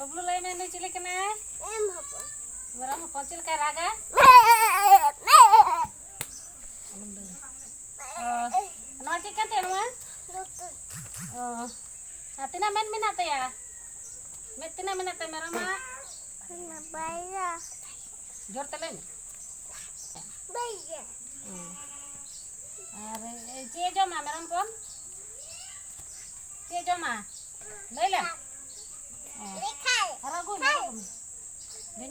बबलू लाई मैंने चिले के ना मेरा हो पंचिल का रागा नवा चिकन ते नवा tina men minate ya tina minate मेरा माँ भैया जोर तले में भैया अरे चे जो माँ मेरा कौन चे जो माँ ले ले अरे गो ले ले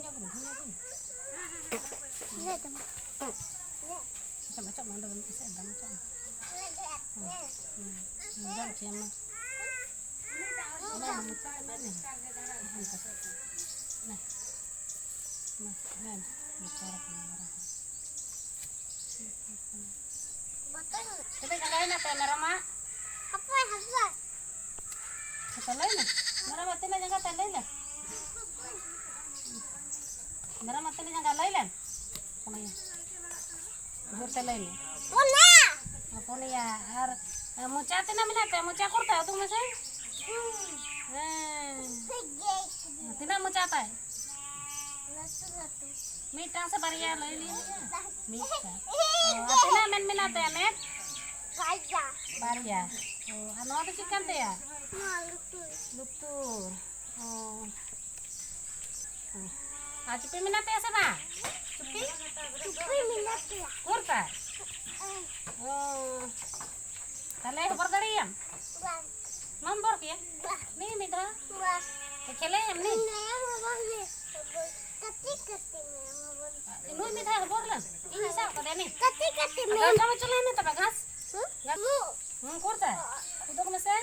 macam macam mana dalam kisah dalam macam dalam siapa nah macam mana nah bicara kita kalahin apa merah mak apa kita lain merah mati na jangan tak lain merah mati na jangan lain kamanya जोर से ले ले अपने यार मुचाते ना मिलाते मुचा करता है तुम से तिना मुचाता है मीठा से बढ़िया ले लिया मीठा तिना में मिलाते हैं नेट बढ़िया अनवा तो चिकन ते यार लुप्तू आज पे मिलाते हैं सब चुप्पी मिलाते हैं kurta oh tale khबर दड़ी हम नंबर के नहीं मिटा खेले हम नहीं नु मिटा खबर ला इन हिसाब कर देनी कत्ती में हम चले में तब घास kurta उधर में से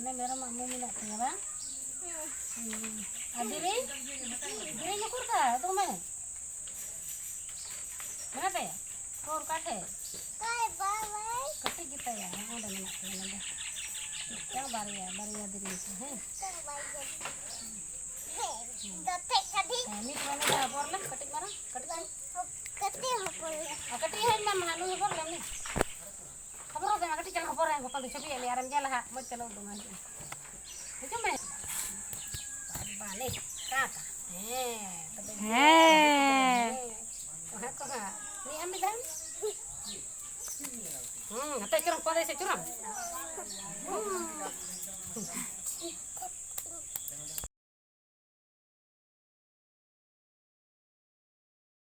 ने मेरा मामू मिलाते हैं बा अदरी दरी ने kurta तो मैं mana teh kor kate kati kita ya ada mana yang baria diri itu ini mana dah bor lah kati mana kati hai mana lu bor lah ni खबर होता है कति चल खबर है गोपाल छपी ले आराम जाला हा मत चलो दो मान itu मैं balik kata ni ambil dah kata curang pada saya curang